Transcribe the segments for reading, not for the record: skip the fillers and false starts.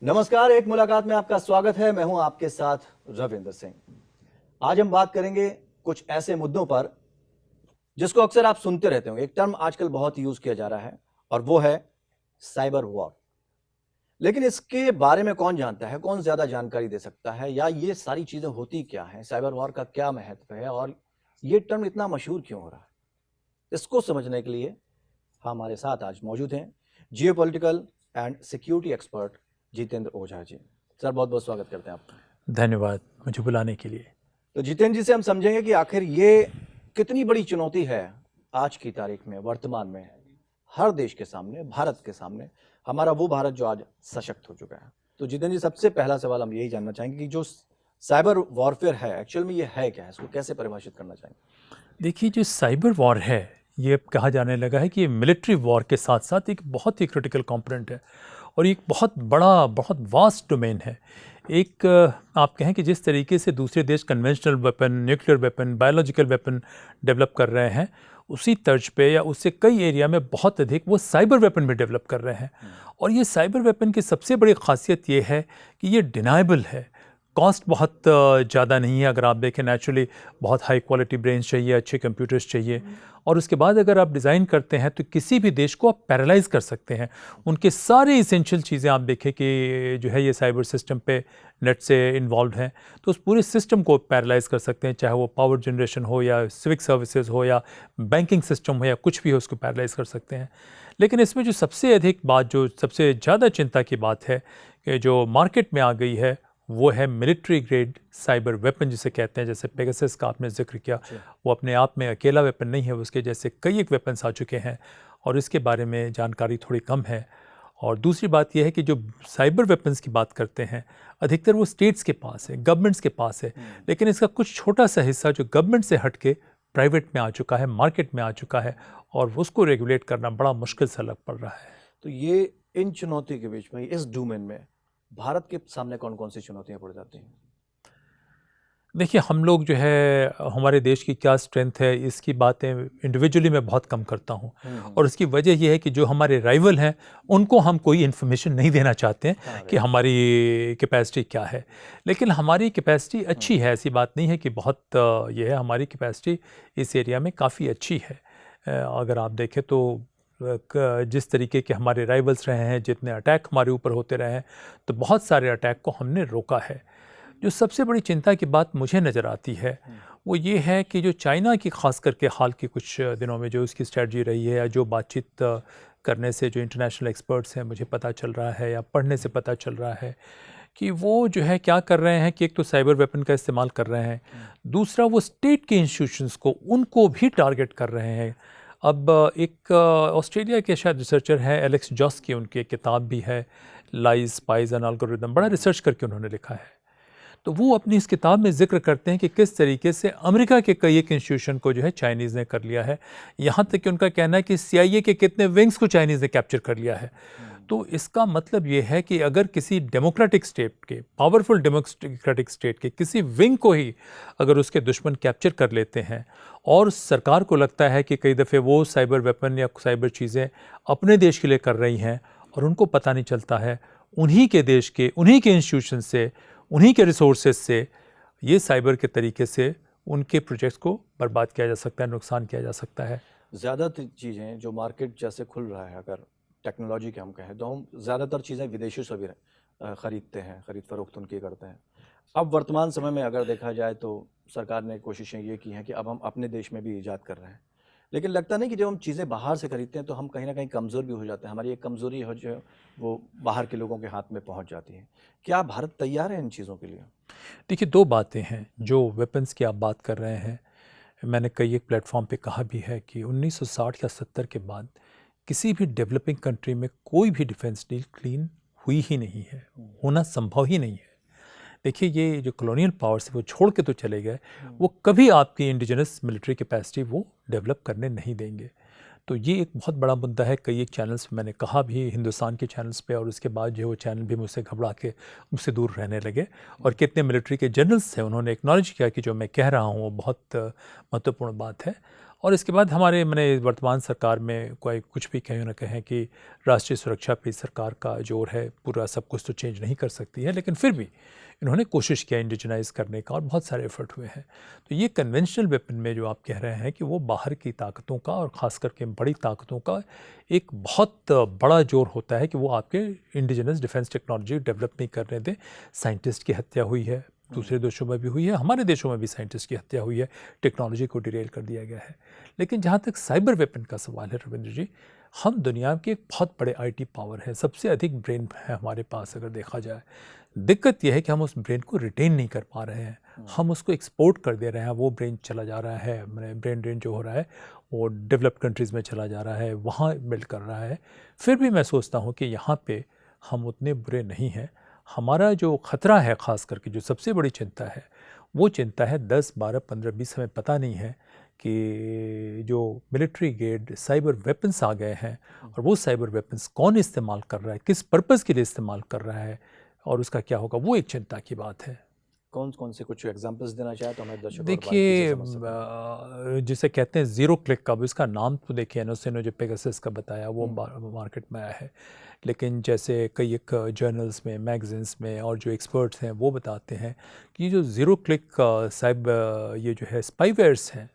नमस्कार, एक मुलाकात में आपका स्वागत है। मैं हूं आपके साथ रविंद्र सिंह। आज हम बात करेंगे कुछ ऐसे मुद्दों पर जिसको अक्सर आप सुनते रहते होंगे। एक टर्म आजकल बहुत यूज किया जा रहा है और वो है साइबर वॉर। लेकिन इसके बारे में कौन जानता है, कौन ज्यादा जानकारी दे सकता है, या ये सारी चीजें होती क्या है, साइबर वॉर का क्या महत्व है और ये टर्म इतना मशहूर क्यों हो रहा है, इसको समझने के लिए हमारे साथ आज मौजूद हैं geopolitical and security expert Jitendra Ojha ji. Sir, बहुत बहुत स्वागत करते हैं आपका। धन्यवाद मुझे बुलाने के लिए। तो जितेंद्र जी से हम समझेंगे कि आखिर ये कितनी बड़ी चुनौती है आज की तारीख में, वर्तमान में, हर देश के सामने, भारत के सामने, हमारा वो भारत जो आज सशक्त हो चुका है। तो जितेंद्र जी, सबसे पहला सवाल हम यही जानना चाहेंगे कि जो साइबर वॉरफेयर है, एक्चुअल में ये है क्या है, इसको कैसे परिभाषित करना चाहेंगे? देखिए, जो साइबर वॉर है ये अब कहा जाने लगा है कि ये मिलिट्री वॉर के साथ साथ एक बहुत ही क्रिटिकल कंपोनेंट है और एक बहुत बड़ा, बहुत वास्ट डोमेन है। एक आप कहें कि जिस तरीके से दूसरे देश conventional weapon, nuclear weapon, biological weapon develop कर रहे हैं, उसी तर्ज पे या उससे कई एरिया में बहुत अधिक वो साइबर वेपन भी डेवलप कर रहे हैं। और ये साइबर वेपन की सबसे बड़ी खासियत ये है कि ये डिनाइबल है। कॉस्ट बहुत ज़्यादा नहीं है। अगर आप देखें, नेचुरली बहुत हाई क्वालिटी ब्रेन्स चाहिए, अच्छे कंप्यूटर्स चाहिए, और उसके बाद अगर आप डिज़ाइन करते हैं तो किसी भी देश को आप पैरालाइज कर सकते हैं। उनके सारे इसेंशियल चीज़ें आप देखें कि जो है ये साइबर सिस्टम पे नेट से इन्वॉल्व हैं, तो उस पूरे सिस्टम को पैरालाइज कर सकते हैं, चाहे वो पावर जनरेशन हो या सिविक सर्विसेज हो या बैंकिंग सिस्टम हो या कुछ भी हो, उसको पैरालाइज कर सकते हैं। लेकिन इसमें जो सबसे अधिक बात, जो सबसे ज़्यादा चिंता की बात है कि जो मार्केट में आ गई है, वो है मिलिट्री ग्रेड साइबर वेपन जिसे कहते हैं। जैसे पेगासस का आपने जिक्र किया, वो अपने आप में अकेला वेपन नहीं है, उसके जैसे कई एक वेपन्स आ चुके हैं और इसके बारे में जानकारी थोड़ी कम है। और दूसरी बात यह है कि जो साइबर वेपन्स की बात करते हैं, अधिकतर वो स्टेट्स के पास है, गवर्नमेंट्स के पास है, लेकिन इसका कुछ छोटा सा हिस्सा जो गवर्नमेंट से हट के प्राइवेट में आ चुका है, मार्केट में आ चुका है, और उसको रेगुलेट करना बड़ा मुश्किल सा लग पड़ रहा है। तो ये इन चुनौती के बीच में, इस डोमेन में भारत के सामने कौन कौन सी चुनौतियां पड़ जाती हैं? देखिए, हम लोग जो है, हमारे देश की क्या स्ट्रेंथ है, इसकी बातें इंडिविजुअली मैं बहुत कम करता हूँ। और उसकी वजह यह है कि जो हमारे राइवल हैं उनको हम कोई इन्फॉर्मेशन नहीं देना चाहते हैं कि हमारी कैपेसिटी क्या है। लेकिन हमारी कैपेसिटी अच्छी है, ऐसी बात नहीं है कि बहुत ये है, हमारी कैपेसिटी इस एरिया में काफ़ी अच्छी है। अगर आप देखें तो जिस तरीके के हमारे राइवल्स रहे हैं, जितने अटैक हमारे ऊपर होते रहे हैं, तो बहुत सारे अटैक को हमने रोका है। जो सबसे बड़ी चिंता की बात मुझे नज़र आती है वो ये है कि जो चाइना की ख़ास करके हाल के कुछ दिनों में जो उसकी स्ट्रेटजी रही है, या जो बातचीत करने से जो इंटरनेशनल एक्सपर्ट्स हैं मुझे पता चल रहा है, या पढ़ने से पता चल रहा है कि वो जो है क्या कर रहे हैं कि एक तो साइबर वेपन का इस्तेमाल कर रहे हैं, दूसरा वो स्टेट के इंस्टीट्यूशंस को, उनको भी टारगेट कर रहे हैं। अब एक ऑस्ट्रेलिया के शायद रिसर्चर हैं एलेक्स जॉस की, उनकी एक किताब भी है, लाइज, स्पाइज एंड एल्गोरिथम, बड़ा रिसर्च करके उन्होंने लिखा है। तो वो अपनी इस किताब में जिक्र करते हैं कि किस तरीके से अमेरिका के कई एक इंस्टीट्यूशन को जो है चाइनीज़ ने कर लिया है। यहाँ तक कि उनका कहना है कि CIA के कितने विंग्स को चाइनीज़ ने कैप्चर कर लिया है। तो इसका मतलब ये है कि अगर किसी डेमोक्रेटिक स्टेट के, पावरफुल डेमोक्रेटिक स्टेट के किसी विंग को ही अगर उसके दुश्मन कैप्चर कर लेते हैं, और सरकार को लगता है कि कई दफ़े वो साइबर वेपन या साइबर चीज़ें अपने देश के लिए कर रही हैं और उनको पता नहीं चलता है, उन्हीं के देश के, उन्हीं के इंस्टीट्यूशन से, उन्हीं के रिसोर्सेज से ये साइबर के तरीके से उनके प्रोजेक्ट्स को बर्बाद किया जा सकता है, नुकसान किया जा सकता है। ज़्यादातर चीज़ें जो मार्केट जैसे खुल रहा है, अगर टेक्नोलॉजी के हम कहें तो हम ज़्यादातर चीज़ें विदेशों से भी ख़रीदते हैं, ख़रीद फरोख्त उनकी करते हैं। अब वर्तमान समय में अगर देखा जाए तो सरकार ने कोशिशें ये की हैं कि अब हम अपने देश में भी ईजाद कर रहे हैं। लेकिन लगता नहीं कि जब हम चीज़ें बाहर से खरीदते हैं तो हम कहीं ना कहीं कमज़ोर भी हो जाते हैं, हमारी एक कमज़ोरी हो जो वो बाहर के लोगों के हाथ में पहुंच जाती है। क्या भारत तैयार है इन चीज़ों के लिए? देखिए, दो बातें हैं। जो वेपन्स की आप बात कर रहे हैं, मैंने कई एक प्लेटफॉर्म पे कहा भी है कि 1960 या 70 के बाद किसी भी डेवलपिंग कंट्री में कोई भी डिफेंस डील क्लीन हुई ही नहीं है, होना संभव ही नहीं है। देखिए, ये जो कॉलोनियल पावर्स है वो छोड़ के तो चले गए, वो कभी आपकी इंडिजिनस मिलिट्री कैपेसिटी वो डेवलप करने नहीं देंगे। तो ये एक बहुत बड़ा मुद्दा है। कई एक चैनल्स पे मैंने कहा भी, हिंदुस्तान के चैनल्स पे, और उसके बाद जो वो चैनल भी मुझसे घबरा के मुझसे दूर रहने लगे। और कितने मिलिट्री के जनरल्स थे, उन्होंने एक्नॉलेज किया कि जो मैं कह रहा हूँ वो बहुत महत्वपूर्ण बात है। और इसके बाद हमारे मैंने वर्तमान सरकार में कोई कुछ भी कहीं ना कहें कि राष्ट्रीय सुरक्षा पे सरकार का जोर है, पूरा सब कुछ तो चेंज नहीं कर सकती है, लेकिन फिर भी इन्होंने कोशिश किया इंडिजनाइज करने का और बहुत सारे एफर्ट हुए हैं। तो ये कन्वेंशनल वेपन में जो आप कह रहे हैं कि वो बाहर की ताकतों का और ख़ास करके बड़ी ताकतों का एक बहुत बड़ा जोर होता है कि वो आपके इंडिजिनस डिफेंस टेक्नोलॉजी डेवलप नहीं करने दें। साइंटिस्ट की हत्या हुई है, दूसरे देशों में भी हुई है, हमारे देशों में भी साइंटिस्ट की हत्या हुई है, टेक्नोलॉजी को डिरेल कर दिया गया है। लेकिन जहाँ तक साइबर वेपन का सवाल है रविंद्र जी, हम दुनिया के एक बहुत बड़े आईटी पावर है, सबसे अधिक ब्रेन है हमारे पास अगर देखा जाए। दिक्कत यह है कि हम उस ब्रेन को रिटेन नहीं कर पा रहे हैं, हम उसको एक्सपोर्ट कर दे रहे हैं, वो ब्रेन चला जा रहा है, मैंने ब्रेन ड्रेन जो हो रहा है वो डेवलप्ड कंट्रीज़ में चला जा रहा है, वहाँ बिल्ड कर रहा है। फिर भी मैं सोचता हूँ कि यहाँ पे हम उतने बुरे नहीं हैं। हमारा जो ख़तरा है, ख़ास करके जो सबसे बड़ी चिंता है, वो चिंता है 10, 12, 15, 20 हमें पता नहीं है कि जो मिलिट्री ग्रेड साइबर वेपन्स आ गए हैं और वो साइबर वेपन्स कौन इस्तेमाल कर रहा है, किस पर्पज़ के लिए इस्तेमाल कर रहा है और उसका क्या होगा, वो एक चिंता की बात है। कौन कौन से कुछ एग्जांपल्स देना चाहे तो हमारे दर्शक और देखिए, बारीकी से समझ सकें। जिसे कहते हैं ज़ीरो क्लिक का, अब इसका नाम तो देखिए एनोसिनो जो पेगासस का बताया वो मार्केट में आया है, लेकिन जैसे कई एक जर्नल्स में, मैगजीन्स में और जो एक्सपर्ट्स हैं वो बताते हैं कि जो ज़ीरो क्लिक साइबर ये जो है स्पाईवेयर्स हैं,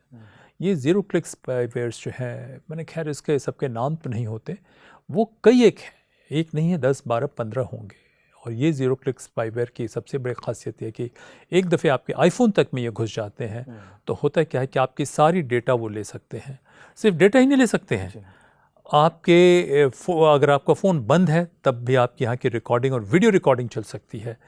ये ज़ीरो क्लिक स्पाईवेयर्स जो हैं, मैंने खैर इसके सबके नाम तो नहीं होते, वो कई एक हैं, एक नहीं है, 10, 12, 15 होंगे। और ये ज़ीरो क्लिक स्पाईवेयर की सबसे बड़ी खासियत है कि एक दफ़े आपके आईफोन तक में ये घुस जाते हैं तो होता क्या है कि आपकी सारी डेटा वो ले सकते हैं। सिर्फ डेटा ही नहीं ले सकते हैं, आपके अगर आपका फ़ोन बंद है तब भी आपके यहाँ की रिकॉर्डिंग और वीडियो रिकॉर्डिंग चल सकती है।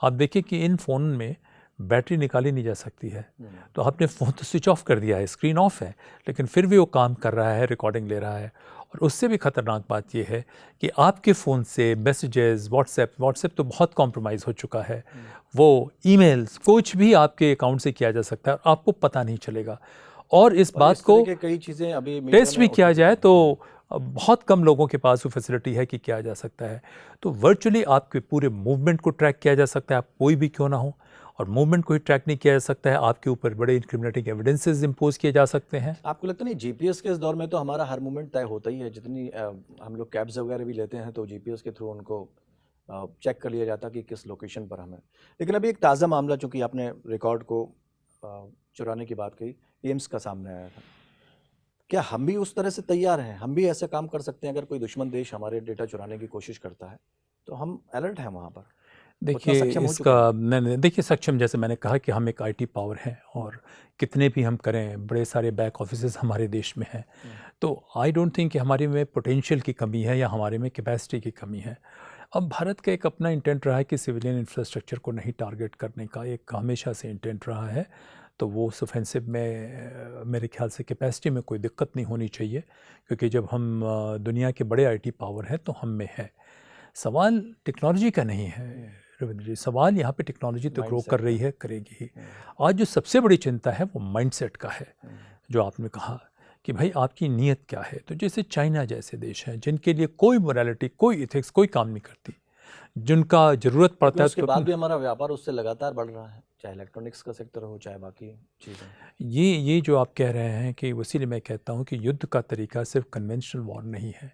आप देखिए कि इन फ़ोन में बैटरी निकाली नहीं जा सकती है, तो आपने फ़ोन तो स्विच ऑफ कर दिया है, स्क्रीन ऑफ है, लेकिन फिर भी वो काम कर रहा है, रिकॉर्डिंग ले रहा है। और उससे भी ख़तरनाक बात यह है कि आपके फ़ोन से मैसेजेस, व्हाट्सएप तो बहुत कॉम्प्रोमाइज़ हो चुका है, वो ईमेल्स कुछ भी आपके अकाउंट से किया जा सकता है और आपको पता नहीं चलेगा। और इस बात को कई चीज़ें अभी टेस्ट भी किया जाए तो बहुत कम लोगों के पास वो फैसिलिटी है कि किया जा सकता है। तो वर्चुअली आपके पूरे मूवमेंट को ट्रैक किया जा सकता है, आप कोई भी क्यों ना हो, और मूवमेंट को ही ट्रैक नहीं किया जा सकता है, आपके ऊपर बड़े इंक्रिमिनेटिंग एविडेंसेस इंपोज किए जा सकते हैं। आपको लगता नहीं जीपीएस के इस दौर में तो हमारा हर मूवमेंट तय होता ही है, जितनी हम लोग कैब्स वगैरह भी लेते हैं तो जीपीएस के थ्रू उनको चेक कर लिया जाता कि किस लोकेशन पर हम हैं। लेकिन अभी एक ताज़ा मामला, चूँकि आपने रिकॉर्ड को चुराने की बात कही, एम्स का सामने आया था। क्या हम भी उस तरह से तैयार हैं, हम भी ऐसे काम कर सकते हैं अगर कोई दुश्मन देश हमारे डेटा चुराने की कोशिश करता है तो हम अलर्ट हैं वहाँ पर? देखिए इसका नहीं, देखिए सक्षम, जैसे मैंने कहा कि हम एक आईटी पावर हैं और कितने भी हम करें, बड़े सारे बैक ऑफिसेस हमारे देश में हैं, तो आई डोंट थिंक कि हमारे में पोटेंशियल की कमी है या हमारे में कैपेसिटी की कमी है। अब भारत का एक अपना इंटेंट रहा है कि सिविलियन इंफ्रास्ट्रक्चर को नहीं टारगेट करने का, एक हमेशा से इंटेंट रहा है, तो वो ऑफेंसिव में मेरे ख्याल से कैपेसिटी में कोई दिक्कत नहीं होनी चाहिए, क्योंकि जब हम दुनिया के बड़े आईटी पावर हैं तो हम में है। सवाल टेक्नोलॉजी का नहीं है रविंद्र जी, सवाल यहाँ पे टेक्नोलॉजी तो ग्रो कर रही है, करेगी ही। आज जो सबसे बड़ी चिंता है वो माइंडसेट का है, जो आपने कहा कि भाई आपकी नीयत क्या है। तो जैसे चाइना जैसे देश हैं जिनके लिए कोई मोरालिटी, कोई इथिक्स, कोई काम नहीं करती, जिनका ज़रूरत पड़ता है, उसके बाद भी हमारा व्यापार उससे लगातार बढ़ रहा है, चाहे इलेक्ट्रॉनिक्स का सेक्टर हो चाहे बाकी चीज़ें। ये जो आप कह रहे हैं कि इसीलिए मैं कहता हूँ कि युद्ध का तरीका सिर्फ कन्वेंशनल वॉर नहीं है,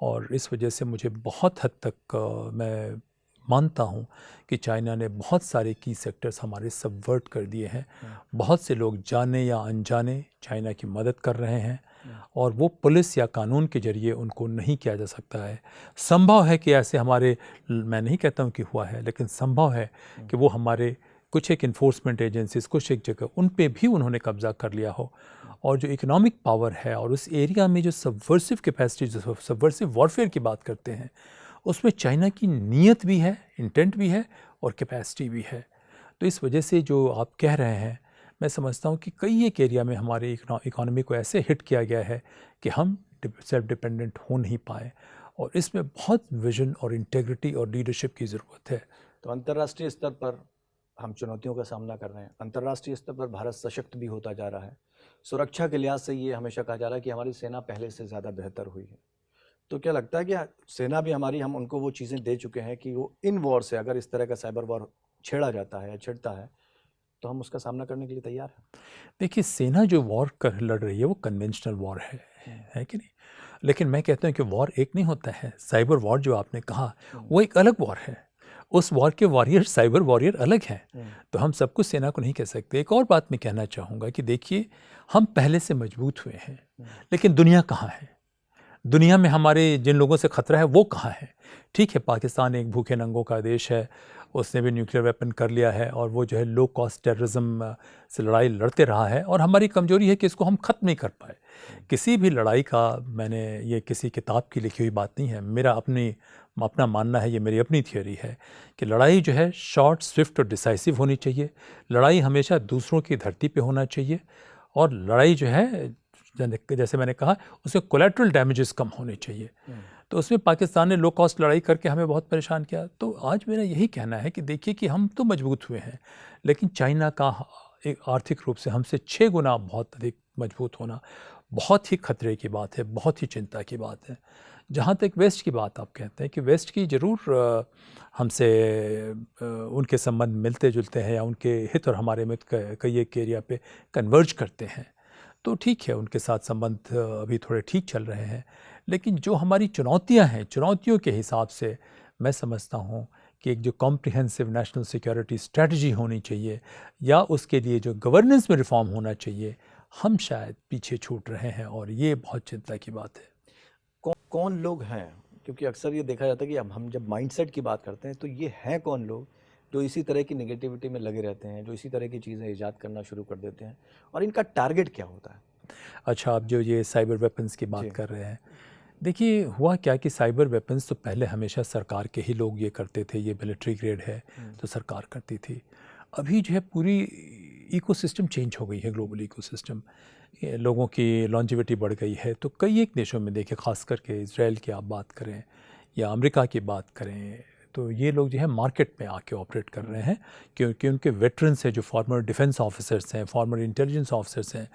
और इस वजह से मुझे बहुत हद तक मैं मानता हूँ कि चाइना ने बहुत सारे की सेक्टर्स हमारे सबवर्ट कर दिए हैं। बहुत से लोग जाने या अनजाने चाइना की मदद कर रहे हैं, और वो पुलिस या कानून के जरिए उनको नहीं किया जा सकता है। संभव है कि ऐसे हमारे, मैं नहीं कहता हूँ कि हुआ है, लेकिन संभव है कि वो हमारे कुछ एक इन्फोर्समेंट एजेंसीज, कुछ एक जगह उन पे भी उन्होंने कब्जा कर लिया हो। और जो इकोनॉमिक पावर है और उस एरिया में जो सबवर्सिव कैपेसिटी, जो सबवर्सिव वॉरफेयर की बात करते हैं, उसमें चाइना की नीयत भी है, इंटेंट भी है और कैपेसिटी भी है। तो इस वजह से जो आप कह रहे हैं, मैं समझता हूँ कि कई एक एरिया में हमारे इकोनॉमी को ऐसे हिट किया गया है कि हम सेल्फ डिपेंडेंट हो नहीं पाए, और इसमें बहुत विजन और इंटेग्रिटी और लीडरशिप की ज़रूरत है। तो अंतर्राष्ट्रीय स्तर पर हम चुनौतियों का सामना कर रहे हैं, अंतर्राष्ट्रीय स्तर पर भारत सशक्त भी होता जा रहा है। सुरक्षा के लिहाज से ये हमेशा कहा जा रहा है कि हमारी सेना पहले से ज़्यादा बेहतर हुई है। तो क्या लगता है कि सेना भी हमारी, हम उनको वो चीज़ें दे चुके हैं कि वो इन वॉर से, अगर इस तरह का साइबर वॉर छेड़ा जाता है या छिड़ता है, तो हम उसका सामना करने के लिए तैयार हैं। देखिए, सेना जो वॉर लड़ रही है वो कन्वेंशनल वॉर है कि नहीं? लेकिन मैं कहता हूँ कि वॉर एक नहीं होता है। साइबर वॉर जो आपने कहा वो एक अलग वॉर है। उस वॉर के वॉरियर साइबर वॉरियर अलग हैं। तो हम सब कुछ सेना को नहीं कह सकते। एक और बात मैं कहना चाहूँगा कि देखिए, हम पहले से मजबूत हुए हैं, लेकिन दुनिया कहाँ है? दुनिया में हमारे जिन लोगों से खतरा है वो कहाँ है? ठीक है, पाकिस्तान एक भूखे नंगों का देश है, उसने भी न्यूक्लियर वेपन कर लिया है और वो जो है लो कॉस्ट टेररिज्म से लड़ाई लड़ते रहा है, और हमारी कमजोरी है कि इसको हम ख़त्म नहीं कर पाए। किसी भी लड़ाई का, मैंने ये किसी किताब की लिखी हुई बात नहीं है, मेरा अपना मानना है, ये मेरी अपनी थियोरी है कि लड़ाई जो है शॉर्ट, स्विफ्ट और डिसाइसिव होनी चाहिए। लड़ाई हमेशा दूसरों की धरती पे होना चाहिए, और लड़ाई जो है जैसे मैंने कहा उसमें कोलैटरल डैमेजेस कम होने चाहिए। तो उसमें पाकिस्तान ने लो कॉस्ट लड़ाई करके हमें बहुत परेशान किया। तो आज मेरा यही कहना है कि देखिए कि हम तो मजबूत हुए हैं, लेकिन चाइना का एक आर्थिक रूप से हमसे 6 गुना बहुत अधिक मजबूत होना बहुत ही खतरे की बात है, बहुत ही चिंता की बात है। जहाँ तक वेस्ट की बात आप कहते हैं कि वेस्ट की ज़रूर हमसे उनके संबंध मिलते जुलते हैं, या उनके हित और हमारे में कई एक एरिया पे कन्वर्ज करते हैं, तो ठीक है, उनके साथ संबंध अभी थोड़े ठीक चल रहे हैं। लेकिन जो हमारी चुनौतियां हैं, चुनौतियों के हिसाब से मैं समझता हूं कि एक जो कॉम्प्रिहेंसिव नेशनल सिक्योरिटी स्ट्रेटजी होनी चाहिए, या उसके लिए जो गवर्नेंस में रिफॉर्म होना चाहिए, हम शायद पीछे छूट रहे हैं, और ये बहुत चिंता की बात है। कौन लोग हैं? क्योंकि अक्सर ये देखा जाता है कि अब हम जब माइंडसेट की बात करते हैं तो ये हैं कौन लोग जो इसी तरह की नेगेटिविटी में लगे रहते हैं, जो इसी तरह की चीज़ें ईजाद करना शुरू कर देते हैं, और इनका टारगेट क्या होता है? अच्छा, आप जो ये साइबर वेपन्स की बात कर रहे हैं, देखिए हुआ क्या कि साइबर वेपन्स तो पहले हमेशा सरकार के ही लोग ये करते थे, ये मिलिट्री ग्रेड है तो सरकार करती थी। अभी जो है पूरी इकोसिस्टम चेंज हो गई है, ग्लोबल इकोसिस्टम, लोगों की लॉन्जिविटी बढ़ गई है। तो कई एक देशों में देखिए, ख़ास करके इजराइल की आप बात करें या अमेरिका की बात करें, तो ये लोग जो है मार्केट में आके ऑपरेट कर रहे हैं, क्योंकि उनके वेटरन्स हैं, जो फॉर्मर डिफेंस ऑफिसर्स हैं, फॉर्मर इंटेलिजेंस ऑफिसर्स हैं,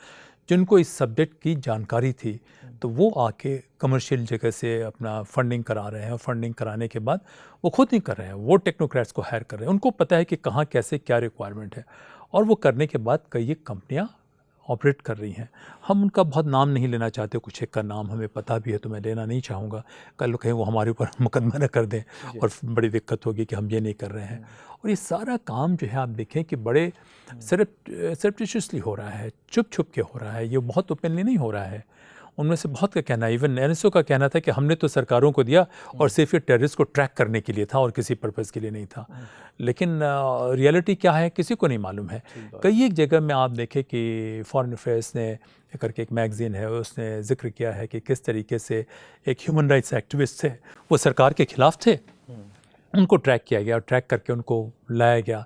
जिनको इस सब्जेक्ट की जानकारी थी, तो वो आके कमर्शियल जगह से अपना फंडिंग करा रहे हैं, और फंडिंग कराने के बाद वो खुद नहीं कर रहे हैं, वो टेक्नोक्रेट्स को हायर कर रहे हैं। उनको पता है कि कहाँ कैसे क्या रिक्वायरमेंट है, और वो करने के बाद कई एक कंपनियाँ ऑपरेट कर रही हैं। हम उनका बहुत नाम नहीं लेना चाहते, कुछ एक का नाम हमें पता भी है तो मैं लेना नहीं चाहूँगा, कल कहीं वो हमारे ऊपर मुकदमा न कर दें और बड़ी दिक्कत होगी कि हम ये नहीं कर रहे हैं। और ये सारा काम जो है आप देखें कि बड़े सरप्टिशियसली हो रहा है, छुप छुप के हो रहा है, ये बहुत ओपनली नहीं हो रहा है। उनमें से बहुत का कहना है, इवन एनएसओ का कहना था कि हमने तो सरकारों को दिया और सिर्फ ये टेररिस्ट को ट्रैक करने के लिए था और किसी पर्पज़ के लिए नहीं था। लेकिन रियलिटी क्या है किसी को नहीं मालूम है। कई एक जगह में आप देखें कि फॉरेन अफेयर्स ने करके एक मैगज़ीन है, उसने जिक्र किया है कि किस तरीके से एक ह्यूमन राइट्स एक्टिविस्ट थे, वो सरकार के ख़िलाफ़ थे, उनको ट्रैक किया गया और ट्रैक करके उनको लाया गया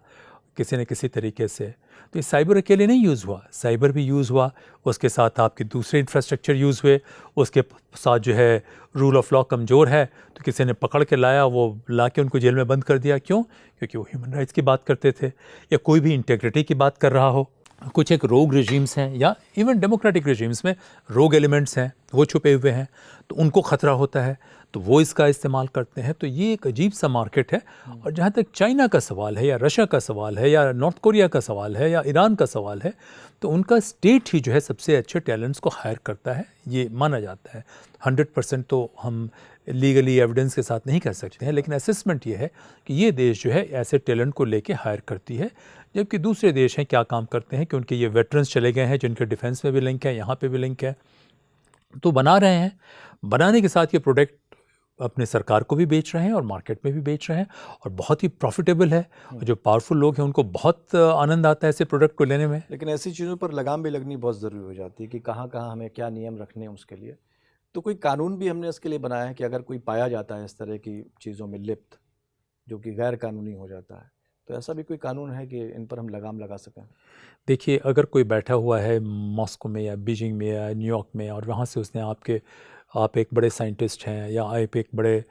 किसी न किसी तरीके से। तो ये साइबर अकेले नहीं यूज़ हुआ, साइबर भी यूज़ हुआ, उसके साथ आपके दूसरे इंफ्रास्ट्रक्चर यूज़ हुए, उसके साथ जो है रूल ऑफ लॉ कमज़ोर है तो किसी ने पकड़ के लाया, वो ला के उनको जेल में बंद कर दिया। क्यों? क्योंकि वो ह्यूमन राइट्स की बात करते थे, या कोई भी इंटेग्रिटी की बात कर रहा हो। कुछ एक रोग रिजीम्स हैं, या इवन डेमोक्रेटिक रिजीम्स में रोग एलिमेंट्स हैं, वो छुपे हुए हैं, तो उनको ख़तरा होता है, तो वो इसका इस्तेमाल करते हैं। तो ये एक अजीब सा मार्केट है। और जहाँ तक चाइना का सवाल है, या रशिया का सवाल है, या नॉर्थ कोरिया का सवाल है, या ईरान का सवाल है, तो उनका स्टेट ही जो है सबसे अच्छे टैलेंट्स को हायर करता है, ये माना जाता है। 100% तो हम लीगली एविडेंस के साथ नहीं कह सकते हैं, लेकिन असेसमेंट ये है कि ये देश जो है ऐसे टैलेंट को लेके हायर करती है। जबकि दूसरे देश हैं क्या काम करते हैं कि उनके ये वेटरन्स चले गए हैं, जिनके डिफेंस में भी लिंक है, यहाँ पे भी लिंक है, तो बना रहे हैं। बनाने के साथ ये प्रोडक्ट अपने सरकार को भी बेच रहे हैं और मार्केट में भी बेच रहे हैं, और बहुत ही प्रॉफिटेबल है। और जो पावरफुल लोग हैं उनको बहुत आनंद आता है ऐसे प्रोडक्ट को लेने में। लेकिन ऐसी चीज़ों पर लगाम भी लगनी बहुत ज़रूरी हो जाती है कि कहाँ कहाँ हमें क्या नियम रखने हैं उसके लिए। तो कोई कानून भी हमने इसके लिए बनाया है कि अगर कोई पाया जाता है इस तरह की चीज़ों में लिप्त, जो कि गैर कानूनी हो जाता है, तो ऐसा भी कोई कानून है कि इन पर हम लगाम लगा सकें? देखिए, अगर कोई बैठा हुआ है मॉस्को में या बीजिंग में या न्यूयॉर्क में, और वहाँ से उसने आप एक बड़े साइंटिस्ट हैं, या आप एक बड़े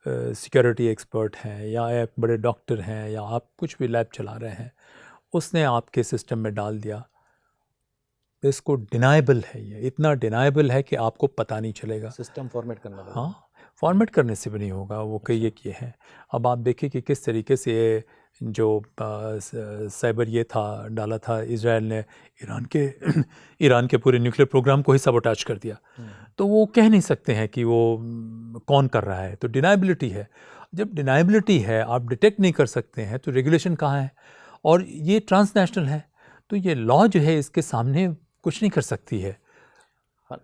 सिक्योरिटी एक्सपर्ट हैं, या आप बड़े डॉक्टर हैं, या आप कुछ भी लैब चला रहे हैं, उसने आपके सिस्टम में डाल दिया, इसको डिनाएबल है, ये इतना डिनाएबल है कि आपको पता नहीं चलेगा। सिस्टम फॉर्मेट करना पड़ेगा। हाँ, फॉर्मेट करने से भी नहीं होगा, वो कई एक ये है। अब आप देखिए कि किस तरीके से जो साइबर ये था डाला था इजराइल ने ईरान के पूरे न्यूक्लियर प्रोग्राम को ही सबोटाज कर दिया। तो वो कह नहीं सकते हैं कि वो कौन कर रहा है, तो डिनाइबिलिटी है। जब डिनाइबिलिटी है, आप डिटेक्ट नहीं कर सकते हैं, तो रेगुलेशन कहाँ है? और ये ट्रांसनेशनल है, तो ये लॉ जो है इसके सामने कुछ नहीं कर सकती है। हाँ,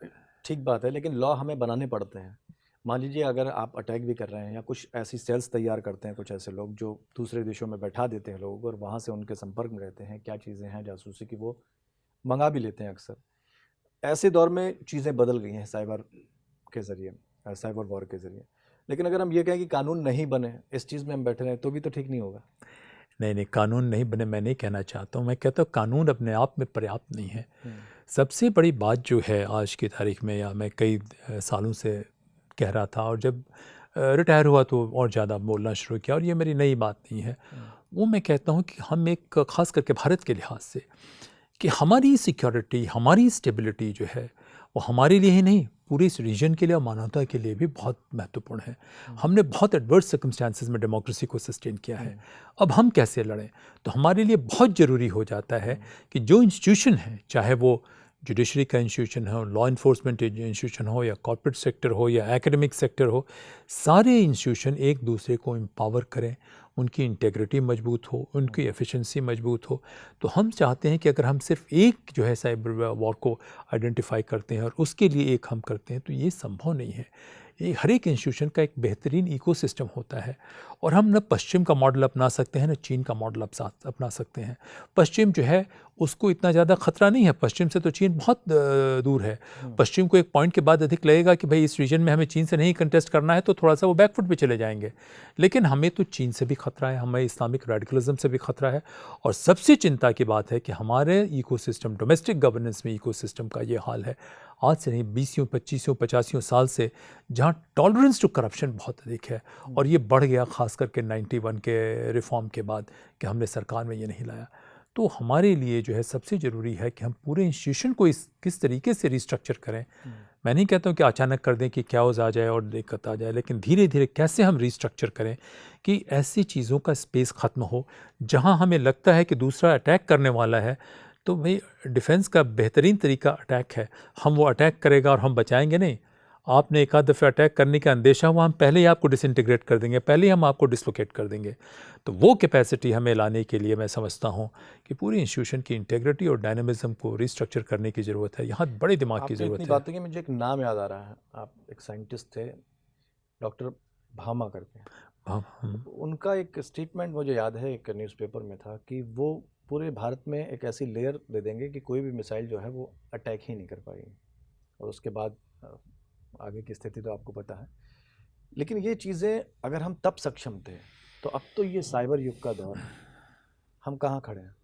ठीक बात है, लेकिन लॉ हमें बनाने पड़ते हैं। मान लीजिए अगर आप अटैक भी कर रहे हैं या कुछ ऐसी सेल्स तैयार करते हैं, कुछ ऐसे लोग जो दूसरे देशों में बैठा देते हैं लोगों को और वहाँ से उनके संपर्क में रहते हैं, क्या चीज़ें हैं जासूसी की वो मंगा भी लेते हैं अक्सर। ऐसे दौर में चीज़ें बदल गई हैं साइबर के ज़रिए, साइबर वॉर के ज़रिए। लेकिन अगर हम ये कहें कि कानून नहीं बने, इस चीज़ में हम बैठे रहें, तो भी तो ठीक नहीं होगा। नहीं, कानून नहीं बने मैं नहीं कहना चाहता हूँ। मैं कहता हूँ कानून अपने आप में पर्याप्त नहीं है। सबसे बड़ी बात जो है आज की तारीख में, या मैं कई सालों से कह रहा था, और जब रिटायर हुआ तो और ज़्यादा बोलना शुरू किया, और ये मेरी नई बात नहीं है, वो मैं कहता हूँ कि हम एक ख़ास करके भारत के लिहाज से, कि हमारी सिक्योरिटी, हमारी स्टेबिलिटी जो है वो हमारे लिए ही नहीं, पूरे इस रीजन के लिए और मानवता के लिए भी बहुत महत्वपूर्ण है। हमने बहुत एडवर्स सर्कमस्टांसिस में डेमोक्रेसी को सस्टेन किया है। अब हम कैसे लड़ें? तो हमारे लिए बहुत ज़रूरी हो जाता है कि जो इंस्टीट्यूशन है, चाहे वो जुडिशरी का इंस्टीट्यूशन हो, लॉ इन्फोर्समेंट इंस्टीट्यूशन हो, या कॉर्पोरेट सेक्टर हो, या एकेडमिक सेक्टर हो, सारे इंस्टीट्यूशन एक दूसरे को एम्पावर करें, उनकी इंटेग्रिटी मजबूत हो, उनकी एफिशिएंसी मजबूत हो। तो हम चाहते हैं कि अगर हम सिर्फ एक जो है साइबर वॉर को आइडेंटिफाई करते हैं और उसके लिए एक हम करते हैं, तो ये संभव नहीं है। ये हर एक इंस्टीट्यूशन का एक बेहतरीन इकोसिस्टम होता है, और हम न पश्चिम का मॉडल अपना सकते हैं, न चीन का मॉडल अपना सकते हैं। पश्चिम जो है उसको इतना ज़्यादा खतरा नहीं है, पश्चिम से तो चीन बहुत दूर है। पश्चिम को एक पॉइंट के बाद अधिक लगेगा कि भाई इस रीजन में हमें चीन से नहीं कंटेस्ट करना है, तो थोड़ा सा वो बैकफुट पे चले जाएंगे। लेकिन हमें तो चीन से भी खतरा है, हमें इस्लामिक रेडिकलिज्म से भी खतरा है, और सबसे चिंता की बात है कि हमारे इकोसिस्टम, डोमेस्टिक गवर्नेंस में इकोसिस्टम का ये हाल है, आज से नहीं 20, 25, 85 साल से, जहाँ टॉलरेंस टू करप्शन बहुत अधिक है, और ये बढ़ गया खास करके 91 के रिफॉर्म के बाद कि हमने सरकार में ये नहीं लाया। तो हमारे लिए जो है सबसे ज़रूरी है कि हम पूरे इंस्टीट्यूशन को किस तरीके से रिस्ट्रक्चर करें। मैं नहीं कहता हूँ कि अचानक कर दें कि क्याओस आ जाए और दिक्कत आ जाए, लेकिन धीरे धीरे कैसे हम रिस्ट्रक्चर करें कि ऐसी चीज़ों का स्पेस ख़त्म हो, जहाँ हमें लगता है कि दूसरा अटैक करने वाला है, तो भाई डिफेंस का बेहतरीन तरीका अटैक है। हम वो अटैक करेगा और हम बचाएंगे नहीं। आपने एक आध दफ़े अटैक करने का अंदेशा हुआ, हम पहले ही आपको डिसइंटीग्रेट कर देंगे, पहले ही हम आपको डिसलोकेट कर देंगे। तो वो कैपेसिटी हमें लाने के लिए मैं समझता हूँ कि पूरी इंस्टीट्यूशन की इंटेग्रिटी और डायनामिज्म को रिस्ट्रक्चर करने की ज़रूरत है। यहाँ बड़े दिमाग की ज़रूरत है। बात है कि मुझे एक नाम याद आ रहा है, आप एक साइंटिस्ट थे, डॉक्टर भामा करके। उनका एक स्टेटमेंट मुझे याद है, एक न्यूज़पेपर में था कि वो पूरे भारत में एक ऐसी लेयर दे देंगे कि कोई भी मिसाइल जो है वो अटैक ही नहीं कर पाएगी, और उसके बाद आगे की स्थिति तो आपको पता है। लेकिन ये चीज़ें अगर हम तब सक्षम थे, तो अब तो ये साइबर युग का दौर है, हम कहाँ खड़े हैं?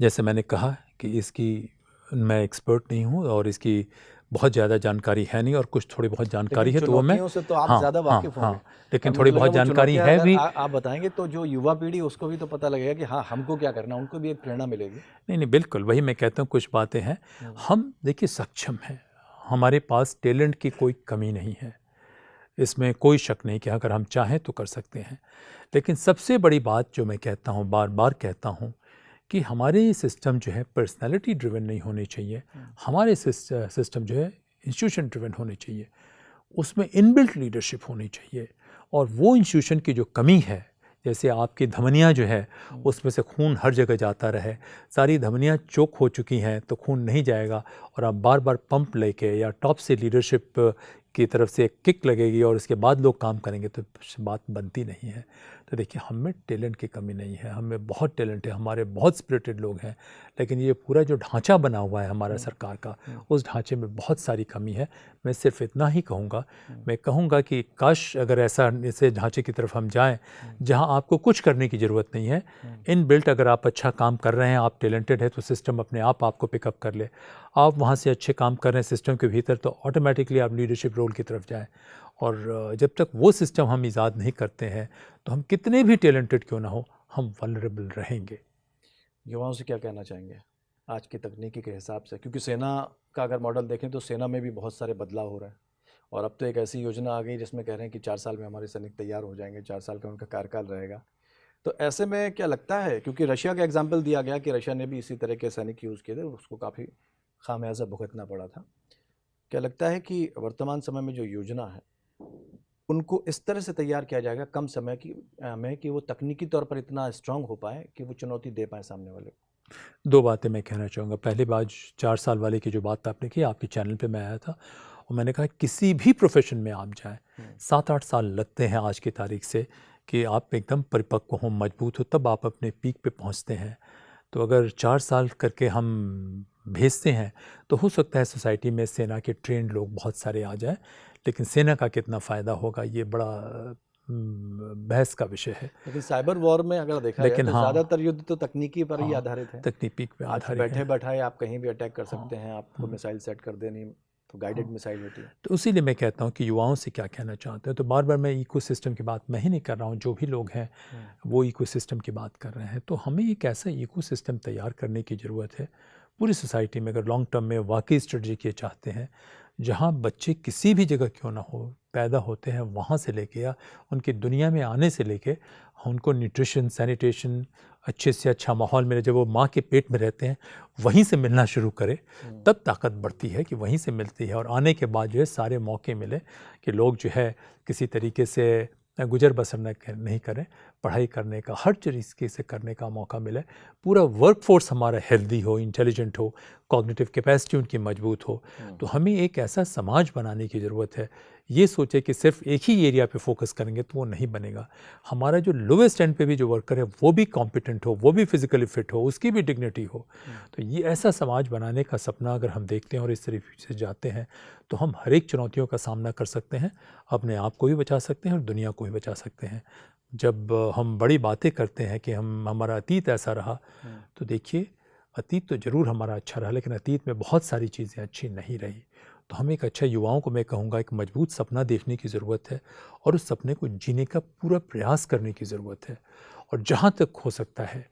जैसे मैंने कहा कि इसकी मैं एक्सपर्ट नहीं हूँ, और इसकी बहुत ज़्यादा जानकारी है नहीं, और कुछ थोड़ी बहुत जानकारी है तो वो मैं, से तो आप ज़्यादा वाकिफ होंगे। लेकिन थोड़ी बहुत जानकारी है भी। आप बताएंगे तो जो युवा पीढ़ी उसको भी तो पता लगेगा कि हाँ हमको क्या करना, उनको भी एक प्रेरणा मिलेगी। नहीं, बिल्कुल वही मैं कहता हूँ, कुछ बातें हैं। हम देखिए सक्षम हैं, हमारे पास टैलेंट की कोई कमी नहीं है, इसमें कोई शक नहीं कि अगर हम चाहें तो कर सकते हैं। लेकिन सबसे बड़ी बात जो मैं कहता हूँ, बार बार कहता हूँ, कि हमारे सिस्टम जो है पर्सनालिटी ड्रिवन नहीं होने चाहिए। हमारे सिस्टम जो है इंस्टीट्यूशन ड्रिवन होने चाहिए, उसमें इनबिल्ट लीडरशिप होनी चाहिए। और वो इंस्टीट्यूशन की जो कमी है, जैसे आपकी धमनियाँ जो है उसमें से खून हर जगह जाता रहे, सारी धमनियाँ चोक हो चुकी हैं तो खून नहीं जाएगा, और आप बार बार पंप लेके या टॉप से लीडरशिप की तरफ से एक किक लगेगी और उसके बाद लोग काम करेंगे, तो बात बनती नहीं है। तो देखिए, हम में टैलेंट की कमी नहीं है, हम में बहुत टैलेंट है, हमारे बहुत स्पिरिटेड लोग हैं, लेकिन ये पूरा जो ढांचा बना हुआ है हमारा सरकार का, उस ढांचे में बहुत सारी कमी है। मैं सिर्फ इतना ही कहूँगा, मैं कहूँगा कि काश अगर ऐसे ढांचे की तरफ हम जाएं जहां आपको कुछ करने की ज़रूरत नहीं है, इन बिल्ट अगर आप अच्छा काम कर रहे हैं, आप टैलेंटेड है, तो सिस्टम अपने आप आपको पिकअप कर ले। आप वहाँ से अच्छे काम कर रहे हैं सिस्टम के भीतर, तो ऑटोमेटिकली आप लीडरशिप रोल की तरफ जाएँ। और जब तक वो सिस्टम हम ईजाद नहीं करते हैं, तो हम कितने भी टैलेंटेड क्यों ना हो, हम वल्नरेबल रहेंगे। युवाओं से क्या कहना चाहेंगे आज की तकनीकी के हिसाब से? क्योंकि सेना का अगर मॉडल देखें तो सेना में भी बहुत सारे बदलाव हो रहे हैं, और अब तो एक ऐसी योजना आ गई जिसमें कह रहे हैं कि 4 साल में हमारे सैनिक तैयार हो जाएंगे, 4 साल का उनका कार्यकाल रहेगा। तो ऐसे में क्या लगता है, क्योंकि रशिया का एग्जाम्पल दिया गया कि रशिया ने भी इसी तरह के सैनिक यूज़ किए थे, उसको काफ़ी खामियाजा भुगतना पड़ा था। क्या लगता है कि वर्तमान समय में जो योजना है उनको इस तरह से तैयार किया जाएगा कम समय में कि वो तकनीकी तौर पर इतना स्ट्रांग हो पाए कि वो चुनौती दे पाए सामने वाले को? 2 बातें मैं कहना चाहूँगा। पहली बात 4 साल वाले की जो बात आपने की, आपके चैनल पे मैं आया था और मैंने कहा किसी भी प्रोफ़ेशन में आप जाएँ, 7-8 साल लगते हैं आज की तारीख से कि आप एकदम परिपक्व हों, मजबूत हो, तब आप अपने पीक पे पहुँचते हैं। तो अगर 4 साल करके हम भेजते हैं तो हो सकता है सोसाइटी में सेना के ट्रेंड लोग बहुत सारे आ जाएँ, लेकिन सेना का कितना फ़ायदा होगा ये बड़ा बहस का विषय है। लेकिन साइबर वॉर में अगर देखा जाए लेकिन तो हाँ, ज़्यादातर युद्ध तो तकनीकी पर ही हाँ, आधारित है। तकनीकी पे आज आधारित बैठे है। बैठाए आप कहीं भी अटैक कर हाँ, सकते हैं, आपको मिसाइल सेट कर देनी तो गाइडेड मिसाइल होती है। तो इसीलिए मैं कहता हूँ कि युवाओं से क्या कहना चाहते हैं, तो बार बार मैं इकोसिस्टम की बात मैं ही नहीं कर रहा हूँ, जो भी लोग हैं वो इकोसिस्टम की बात कर रहे हैं। तो हमें एक ऐसा इकोसिस्टम तैयार करने की ज़रूरत है पूरी सोसाइटी में, अगर लॉन्ग टर्म में वाकई स्ट्रेटजी के चाहते हैं, जहाँ बच्चे किसी भी जगह क्यों ना हो पैदा होते हैं, वहाँ से लेके या उनकी दुनिया में आने से लेके उनको न्यूट्रिशन, सैनिटेशन, अच्छे से अच्छा माहौल मिले। जब वो माँ के पेट में रहते हैं वहीं से मिलना शुरू करे, तब ताकत बढ़ती है कि वहीं से मिलती है। और आने के बाद जो है सारे मौके मिले कि लोग जो है किसी तरीके से गुजर बसर नहीं करें, पढ़ाई करने का हर तरीके से करने का मौका मिले, पूरा वर्कफोर्स हमारा हेल्दी हो, इंटेलिजेंट हो, कॉग्निटिव कैपेसिटी उनकी मजबूत हो। तो हमें एक ऐसा समाज बनाने की ज़रूरत है। ये सोचे कि सिर्फ एक ही एरिया पे फोकस करेंगे तो वो नहीं बनेगा। हमारा जो लोवेस्ट एंड पे भी जो वर्कर है वो भी कॉम्पिटेंट हो, वो भी फिजिकली फिट हो, उसकी भी डिग्निटी हो। तो ये ऐसा समाज बनाने का सपना अगर हम देखते हैं और इस तरीके से जाते हैं तो हम हर एक चुनौतियों का सामना कर सकते हैं, अपने आप को भी बचा सकते हैं और दुनिया को भी बचा सकते हैं। जब हम बड़ी बातें करते हैं कि हमारा अतीत ऐसा रहा, तो देखिए अतीत तो ज़रूर हमारा अच्छा रहा, लेकिन अतीत में बहुत सारी चीज़ें अच्छी नहीं रही। तो हमें एक अच्छा, युवाओं को मैं कहूँगा, एक मजबूत सपना देखने की ज़रूरत है और उस सपने को जीने का पूरा प्रयास करने की ज़रूरत है। और जहाँ तक हो सकता है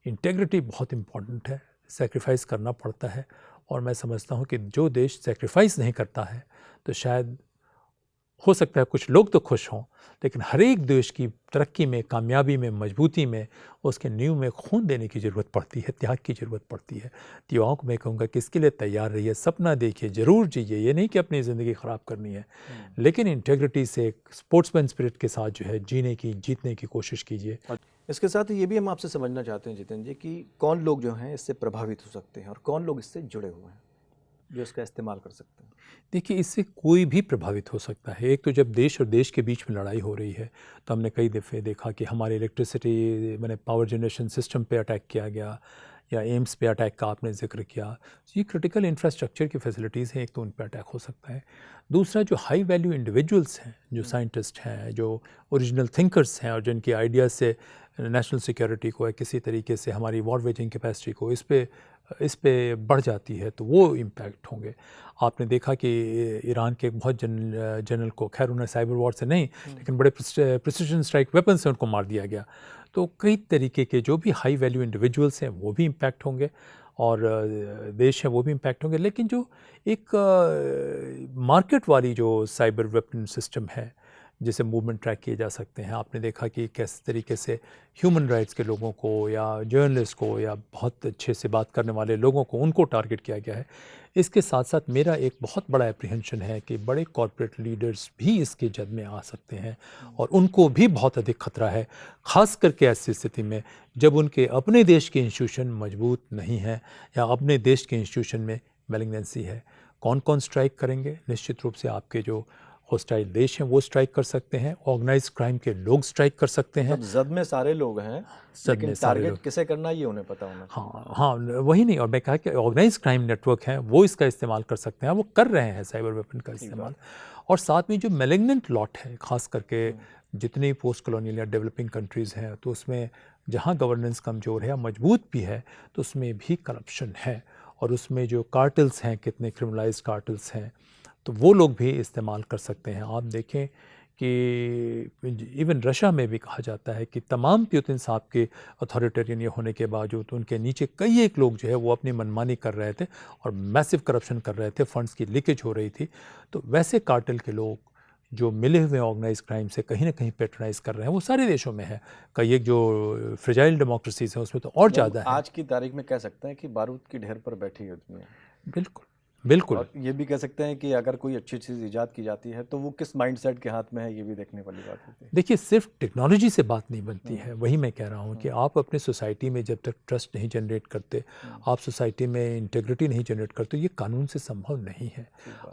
इंटेग्रिटी बहुत इम्पॉर्टेंट है, सेक्रीफाइस करना पड़ता है। और मैं समझता हूँ कि जो देश सेक्रीफाइस नहीं करता है तो शायद हो सकता है कुछ लोग तो खुश हों, लेकिन हर एक देश की तरक्की में, कामयाबी में, मजबूती में उसके नींव में खून देने की ज़रूरत पड़ती है, त्याग की ज़रूरत पड़ती है। तो युवाओं को मैं कहूँगा कि इसके लिए तैयार रहिए, सपना देखिए, ज़रूर जिए। ये नहीं कि अपनी ज़िंदगी ख़राब करनी है, लेकिन इंटेग्रिटी से, स्पोर्ट्समैन स्पिरिट के साथ जो है जीतने की कोशिश कीजिए। इसके साथ ये भी हम आपसे समझना चाहते हैं जितेंद्र जी कि कौन लोग जो हैं इससे प्रभावित हो सकते हैं और कौन लोग इससे जुड़े हुए हैं जो इसका इस्तेमाल कर सकते हैं? देखिए, इससे कोई भी प्रभावित हो सकता है। एक तो जब देश और देश के बीच में लड़ाई हो रही है तो हमने कई दफ़े देखा कि हमारे इलेक्ट्रिसिटी मैंने पावर जनरेशन सिस्टम पे अटैक किया गया, या एम्स पे अटैक का आपने ज़िक्र किया। ये क्रिटिकल इंफ्रास्ट्रक्चर की फैसिलिटीज़ हैं, एक तो उन पे अटैक हो सकता है। दूसरा, जो हाई वैल्यू इंडिविजुअल्स हैं, जो साइंटिस्ट हैं, जो ओरिजिनल थिंकर्स हैं और जिनके आइडियाज़ से नेशनल सिक्योरिटी को या किसी तरीके से हमारी वॉर वेजिंग कैपेसिटी को इस पे बढ़ जाती है, तो वो इम्पैक्ट होंगे। आपने देखा कि ईरान के एक बहुत जनरल को, खैर उन्हें साइबर वॉर से नहीं लेकिन बड़े प्रिसिजन स्ट्राइक वेपन से उनको मार दिया गया। तो कई तरीके के जो भी हाई वैल्यू इंडिविजुअल्स हैं वो भी इम्पैक्ट होंगे और देश है वो भी इम्पैक्ट होंगे। लेकिन जो एक मार्केट वाली जो साइबर वेपन सिस्टम है, जिसे मूवमेंट ट्रैक किए जा सकते हैं, आपने देखा कि किस तरीके से ह्यूमन राइट्स के लोगों को या जर्नलिस्ट को या बहुत अच्छे से बात करने वाले लोगों को, उनको टारगेट किया गया है। इसके साथ साथ मेरा एक बहुत बड़ा एप्रीहेंशन है कि बड़े कॉरपोरेट लीडर्स भी इसके जद में आ सकते हैं और उनको भी बहुत अधिक खतरा है, ख़ास करके ऐसी स्थिति में जब उनके अपने देश के इंस्टीट्यूशन मजबूत नहीं हैं या अपने देश के इंस्टीट्यूशन में मैलिग्नेंसी है। कौन कौन स्ट्राइक करेंगे? निश्चित रूप से आपके जो होस्टाइल देश हैं वो स्ट्राइक कर सकते हैं, ऑर्गेनाइज्ड क्राइम के लोग स्ट्राइक कर सकते हैं। अब जद में सारे लोग हैं, लेकिन टारगेट किसे करना ये उन्हें पता होना चाहिए। हाँ, वही नहीं, और मैं कहा कि ऑर्गेनाइज्ड क्राइम नेटवर्क हैं वो इसका इस्तेमाल कर सकते हैं, वो कर रहे हैं साइबर वेपन का इस्तेमाल। और साथ में जो मैलिग्नेंट लॉट है, ख़ास करके जितनी पोस्ट कॉलोनियल या डेवलपिंग कंट्रीज़ हैं, तो उसमें जहाँ गवर्नेंस कमज़ोर है या मजबूत भी है तो उसमें भी करप्शन है, और उसमें जो कार्टल्स हैं, कितने क्रिमिनलाइज्ड कार्टल्स हैं, तो वो लोग भी इस्तेमाल कर सकते हैं। आप देखें कि इवन रशिया में भी कहा जाता है कि तमाम पुतिन साहब के अथॉरिटेरियन होने के बावजूद उनके नीचे कई एक लोग जो है वो अपनी मनमानी कर रहे थे और मैसिव करप्शन कर रहे थे, फंड्स की लीकेज हो रही थी। तो वैसे कार्टेल के लोग जो मिले हुए ऑर्गेनाइज क्राइम से कहीं ना कहीं पेट्रोनाइज कर रहे हैं, वो सारे देशों में है। कई एक जो फ्रेजाइल डेमोक्रेसीज हैं उसमें तो और ज़्यादा है। आज की तारीख में कह सकते हैं कि बारूद की ढेर पर बैठी है दुनिया। बिल्कुल बिल्कुल। और ये भी कह सकते हैं कि अगर कोई अच्छी चीज़ ईजाद की जाती है तो वो किस माइंडसेट के हाथ में है, ये भी देखने वाली बात होती है। देखिए, सिर्फ टेक्नोलॉजी से बात नहीं बनती है, वही मैं कह रहा हूँ कि आप अपने सोसाइटी में जब तक ट्रस्ट नहीं जनरेट करते, आप सोसाइटी में इंटेग्रिटी नहीं जनरेट करते, ये कानून से संभव नहीं है।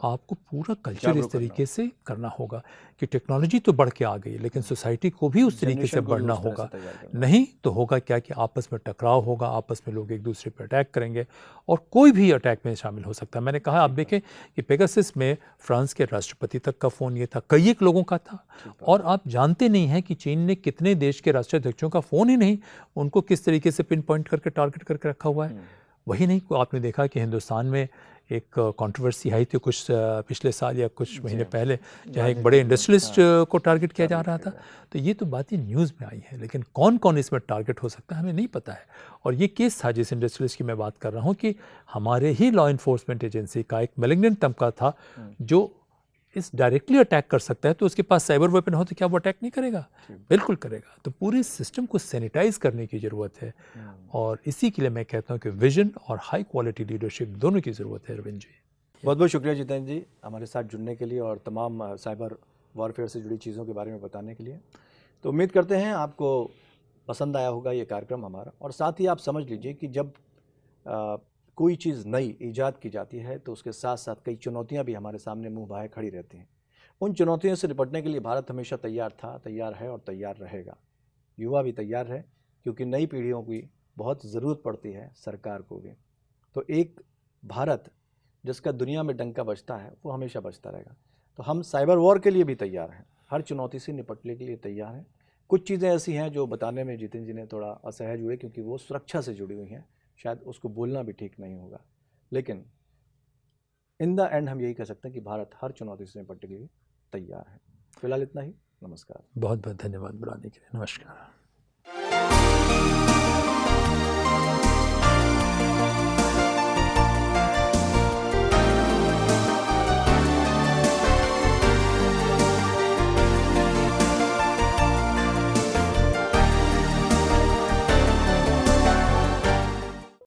आपको पूरा कल्चर इस तरीके से करना होगा कि टेक्नोलॉजी तो बढ़ के आ गई, लेकिन सोसाइटी को भी उस तरीके से बढ़ना होगा। नहीं तो होगा क्या कि आपस में टकराव होगा, आपस में लोग एक दूसरे पर अटैक करेंगे और कोई भी अटैक में शामिल हो सकता है। मैंने कहा, आप देखें कि पेगासस में फ्रांस के राष्ट्रपति तक का फ़ोन ये था, कई एक लोगों का था। और आप जानते नहीं हैं कि चीन ने कितने देश के राष्ट्राध्यक्षों का फ़ोन ही नहीं, उनको किस तरीके से पिन पॉइंट करके टारगेट करके रखा हुआ है। वही नहीं, आपने देखा कि हिंदुस्तान में एक कंट्रोवर्सी आई थी कुछ पिछले साल या कुछ महीने पहले, जहाँ एक बड़े इंडस्ट्रियलिस्ट को टारगेट किया जा रहा था। तो ये तो बातें न्यूज़ में आई है, लेकिन कौन कौन इसमें टारगेट हो सकता है हमें नहीं पता है। और ये केस था जिस इंडस्ट्रियलिस्ट की मैं बात कर रहा हूँ कि हमारे ही लॉ इन्फोर्समेंट एजेंसी का एक मैलिग्नेंट तबका था जो इस डायरेक्टली अटैक कर सकता है। तो उसके पास साइबर वेपन हो तो क्या वो अटैक नहीं करेगा? बिल्कुल करेगा। तो पूरे सिस्टम को सैनिटाइज करने की ज़रूरत है और इसी के लिए मैं कहता हूँ कि विजन और हाई क्वालिटी लीडरशिप दोनों की ज़रूरत है। रविंद्र जी, बहुत बहुत शुक्रिया जितेंद्र जी, हमारे साथ जुड़ने के लिए और तमाम साइबर वॉरफेयर से जुड़ी चीज़ों के बारे में बताने के लिए। तो उम्मीद करते हैं आपको पसंद आया होगा ये कार्यक्रम हमारा, और साथ ही आप समझ लीजिए कि जब कोई चीज़ नई ईजाद की जाती है तो उसके साथ साथ कई चुनौतियां भी हमारे सामने मुंह भाए खड़ी रहती हैं। उन चुनौतियों से निपटने के लिए भारत हमेशा तैयार था, तैयार है और तैयार रहेगा। युवा भी तैयार है, क्योंकि नई पीढ़ियों की बहुत ज़रूरत पड़ती है सरकार को भी। तो एक भारत जिसका दुनिया में डंका बजता है वो हमेशा बजता रहेगा। तो हम साइबर वॉर के लिए भी तैयार हैं, हर चुनौती से निपटने के लिए तैयार हैं। कुछ चीज़ें ऐसी हैं जो बताने में जितेंद्र जी ने थोड़ा असहज हुए, क्योंकि वो सुरक्षा से जुड़ी हुई हैं, शायद उसको बोलना भी ठीक नहीं होगा। लेकिन इन द एंड हम यही कह सकते हैं कि भारत हर चुनौती से निपटने के लिए तैयार है। फिलहाल इतना ही। नमस्कार। बहुत बहुत धन्यवाद बुलाने के लिए। नमस्कार।